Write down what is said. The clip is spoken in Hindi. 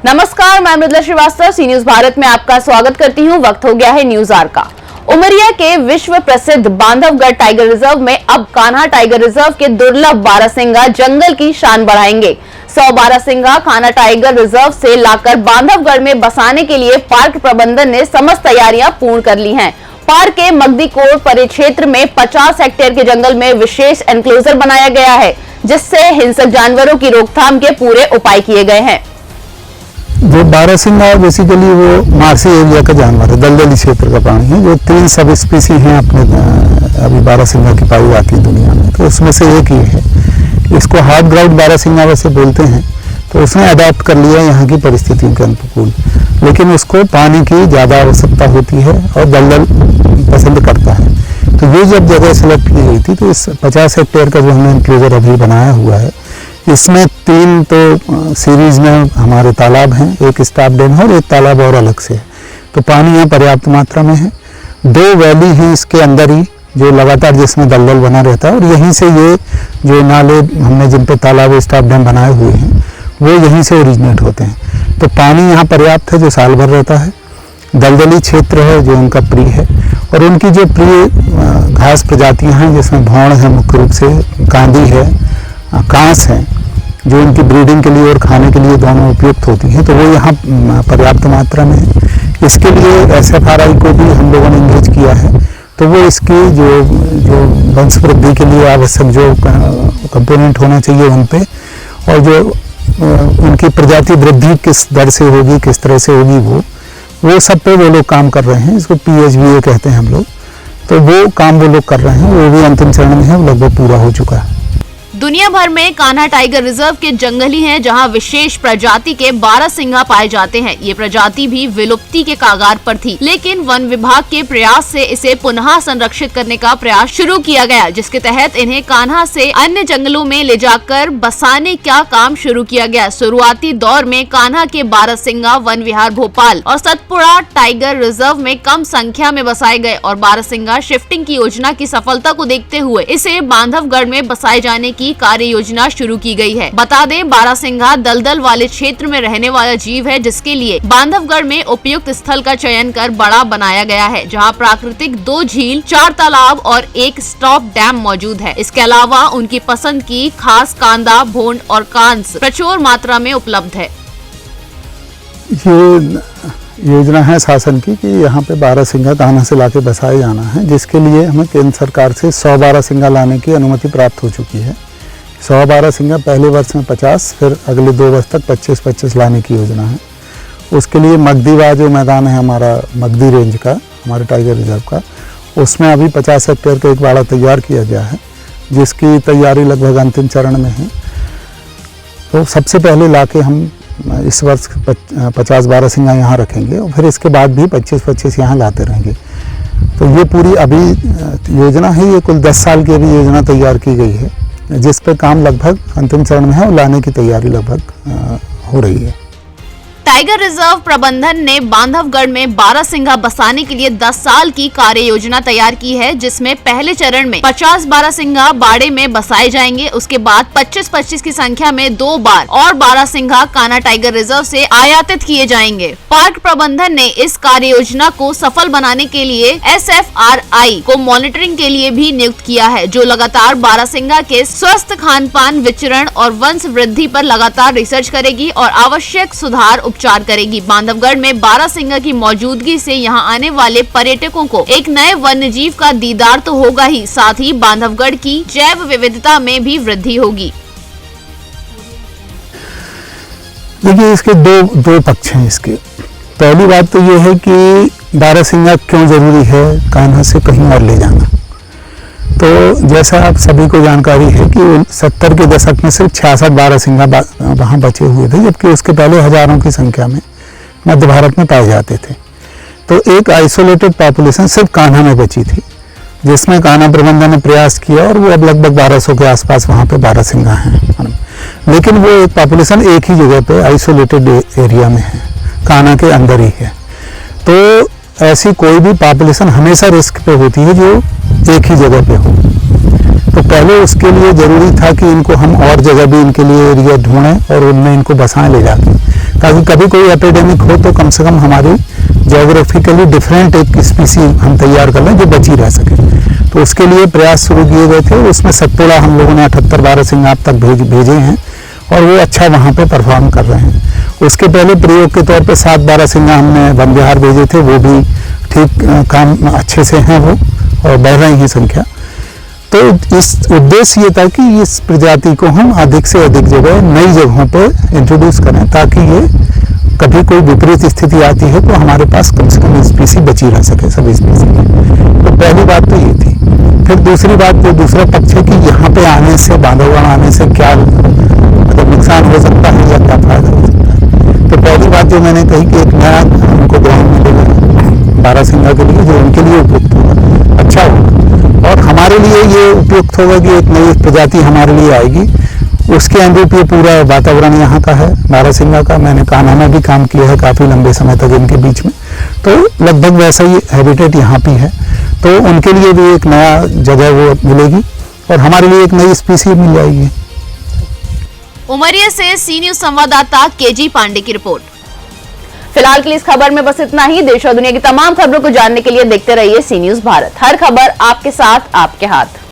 नमस्कार, मैं मृदुला श्रीवास्तव सी न्यूज भारत में आपका स्वागत करती हूं। वक्त हो गया है न्यूज आवर का। उमरिया के विश्व प्रसिद्ध बांधवगढ़ टाइगर रिजर्व में अब कान्हा टाइगर रिजर्व के दुर्लभ बारहसिंगा जंगल की शान बढ़ाएंगे। 100 बारहसिंगा कान्हा टाइगर रिजर्व से लाकर बांधवगढ़ में बसाने के लिए पार्क प्रबंधन ने समस्त तैयारियां पूर्ण कर ली हैं। पार्क के मगदीकोट परिक्षेत्र में 50 हेक्टेयर के जंगल में विशेष एनक्लोजर बनाया गया है, जिससे हिंसक जानवरों की रोकथाम के पूरे उपाय किए गए हैं। जो बारहसिंगा बेसिकली वो मार्सी एरिया का जानवर है, दलदली क्षेत्र का प्राणी है। जो 3 सब स्पीसी हैं अपने अभी बारहसिंगा की पाई जाती है दुनिया में, तो उसमें से एक ही है। इसको हार्ड ग्राउंड बारहसिंगा वैसे बोलते हैं। तो उसने अडॉप्ट कर लिया यहाँ की परिस्थितियों के अनुकूल, लेकिन उसको पानी की ज़्यादा आवश्यकता होती है और दलदल पसंद करता है। तो ये जब जगह सेलेक्ट की गई थी तो इस 50 हेक्टेयर का जो हमने एनक्लोजर अभी बनाया हुआ है, इसमें 3 तो सीरीज में हमारे तालाब हैं, एक स्टाफ डैम है और एक तालाब और अलग से है। तो पानी यहाँ पर्याप्त मात्रा में है। 2 वैली हैं इसके अंदर ही, जो लगातार जिसमें दलदल बना रहता है, और यहीं से ये जो नाले हमने जिन पे तालाब स्टाफ डैम बनाए हुए हैं वो यहीं से ओरिजिनेट होते हैं। तो पानी यहाँ पर्याप्त है जो साल भर रहता है। दलदली क्षेत्र है जो उनका प्रिय है, और उनकी जो प्रिय घास प्रजातियाँ हैं जिसमें भौड़ है, मुख्य रूप से कांदी है, कांस है, जो इनकी ब्रीडिंग के लिए और खाने के लिए दोनों उपयुक्त होती हैं, तो वो यहाँ पर्याप्त मात्रा में है। इसके लिए SFRI को भी हम लोगों ने इंगेज किया है। तो वो इसकी जो वंश वृद्धि के लिए आवश्यक जो कंपोनेंट होना चाहिए उन पे, और जो उनकी प्रजाति वृद्धि किस दर से होगी, किस तरह से होगी, वो सब पे वो लोग काम कर रहे हैं। इसको PHBA कहते हैं हम लोग। तो वो काम वो लोग कर रहे हैं, वो भी अंतिम चरण में है, वो लगभग पूरा हो चुका है। दुनिया भर में कान्हा टाइगर रिजर्व के जंगल ही हैं जहां विशेष प्रजाति के बारहसिंगा पाए जाते हैं। ये प्रजाति भी विलुप्ति के कागार पर थी, लेकिन वन विभाग के प्रयास से इसे पुनः संरक्षित करने का प्रयास शुरू किया गया, जिसके तहत इन्हें कान्हा से अन्य जंगलों में ले जाकर बसाने का काम शुरू किया गया। शुरुआती दौर में कान्हा के बारहसिंगा वन विहार भोपाल और सतपुड़ा टाइगर रिजर्व में कम संख्या में बसाए गए, और बारहसिंगा शिफ्टिंग की योजना की सफलता को देखते हुए इसे बांधवगढ़ में बसाए जाने की कार्य योजना शुरू की गई है। बता दें, बारहसिंगा दलदल वाले क्षेत्र में रहने वाला जीव है, जिसके लिए बांधवगढ़ में उपयुक्त स्थल का चयन कर बड़ा बनाया गया है, जहां प्राकृतिक 2 झील, 4 तालाब और एक स्टॉप डैम मौजूद है। इसके अलावा उनकी पसंद की खास कांदा, भोंड और कांस प्रचुर मात्रा में उपलब्ध है। ये योजना है शासन की कि यहाँ पे बारहसिंगा कान्हा से लाके बसाए जाना है, जिसके लिए हमें केंद्र सरकार से 100 बारहसिंगा लाने की अनुमति प्राप्त हो चुकी है। 100 बारहसिंगा पहले वर्ष में 50, फिर अगले 2 वर्ष तक 25-25 लाने की योजना है। उसके लिए मगदीवा जो मैदान है हमारा, मगदी रेंज का, हमारे टाइगर रिजर्व का, उसमें अभी 50 हेक्टेयर का एक बाड़ा तैयार किया गया है, जिसकी तैयारी लगभग अंतिम चरण में है। तो सबसे पहले लाके हम इस वर्ष 50 बारहसिंगा यहाँ रखेंगे, और फिर इसके बाद भी 25-25 यहाँ लाते रहेंगे। तो ये पूरी अभी योजना है, ये कुल 10 साल की अभी योजना तैयार की गई है, जिस पे काम लगभग अंतिम चरण में है और लाने की तैयारी लगभग हो रही है। टाइगर रिजर्व प्रबंधन ने बांधवगढ़ में बारहसिंगा बसाने के लिए 10 साल की कार्य योजना तैयार की है, जिसमें पहले चरण में 50 बारहसिंगा बाड़े में बसाए जाएंगे। उसके बाद 25-25 की संख्या में 2 बार और बारहसिंगा कान्हा टाइगर रिजर्व से आयातित किए जाएंगे। पार्क प्रबंधन ने इस कार्य योजना को सफल बनाने के लिए SFRI को मॉनिटरिंग के लिए भी नियुक्त किया है, जो लगातार बारहसिंगा के स्वस्थ खान पान, विचरण और वंश वृद्धि पर लगातार रिसर्च करेगी और आवश्यक सुधार उपचार करेगी। बांधवगढ़ में बारहसिंगा की मौजूदगी से यहां आने वाले पर्यटकों को एक नए वन्यजीव का दीदार तो होगा ही, साथ ही बांधवगढ़ की जैव विविधता में भी वृद्धि होगी। देखिए, इसके दो पक्ष हैं इसके। पहली बात तो ये है कि बारहसिंगा क्यों जरूरी है कान्हा से कहीं और ले जाना। तो जैसा आप सभी को जानकारी है कि 70 के दशक में सिर्फ 66 बारहसिंगा वहाँ बचे हुए थे, जबकि उसके पहले हजारों की संख्या में मध्य भारत में पाए जाते थे। तो एक आइसोलेटेड पॉपुलेशन सिर्फ कान्हा में बची थी, जिसमें कान्हा प्रबंधन ने प्रयास किया, और वो अब लगभग 1200 के आसपास वहाँ पे बारहसिंगा हैं। लेकिन वो एक पॉपुलेशन एक ही जगह पे आइसोलेटेड एरिया में है, कान्हा के अंदर ही है। तो ऐसी कोई भी पॉपुलेशन हमेशा रिस्क पे होती है जो एक ही जगह पे हो। तो पहले उसके लिए ज़रूरी था कि इनको हम और जगह भी इनके लिए एरिया ढूंढें और उनमें इनको बसाएं ले जाके, ताकि कभी कोई एपिडेमिक हो तो कम से कम हमारी जियोग्राफिकली डिफरेंट एक स्पीसी हम तैयार कर लें जो बची रह सके। तो उसके लिए प्रयास शुरू किए गए थे। उसमें सतपुड़ा हम लोगों ने 78 बारहसिंगा अब तक भेजे हैं और वो अच्छा वहाँ पे परफॉर्म कर रहे हैं। उसके पहले प्रयोग के तौर पे 7 बारहसिंगा हमने वन विहार भेजे थे, वो भी ठीक काम अच्छे से हैं वो और बढ़ रही है संख्या। तो इस उद्देश्य ये था कि इस प्रजाति को हम अधिक से अधिक जगह नई जगहों पर इंट्रोड्यूस करें ताकि ये कभी कोई विपरीत स्थिति आती है तो हमारे पास कम से कम स्पीसी बची रह सके, सभी स्पीसी। तो पहली बात तो ये थी। फिर दूसरी बात जो दूसरा पक्ष है कि यहाँ पे आने से, बांधवगढ़ आने से क्या मतलब नुकसान हो सकता है या क्या फायदा हो सकता है। तो पहली बात जो मैंने कही कि एक नया हमको ग्राउंड मिलेगा बारहसिंगा के लिए जो उनके लिए उपयुक्त होगा, अच्छा होगा, और हमारे लिए ये उपयुक्त होगा कि एक नई प्रजाति हमारे लिए आएगी। उसके अनुरूप ये पूरा वातावरण यहाँ का है बारहसिंगा का। मैंने कान्हा में भी काम किया है काफ़ी लंबे समय तक इनके बीच में, तो लगभग वैसा ही हैबिटेट यहाँ भी है। तो उनके लिए भी एक नया जगह वो मिलेगी और हमारे लिए एक नई स्पीसी मिल जाएगी। उमरिया से सी न्यूज संवाददाता केजी पांडे की रिपोर्ट। फिलहाल के लिए इस खबर में बस इतना ही। देश और दुनिया की तमाम खबरों को जानने के लिए देखते रहिए सी न्यूज भारत। हर खबर आपके साथ, आपके हाथ।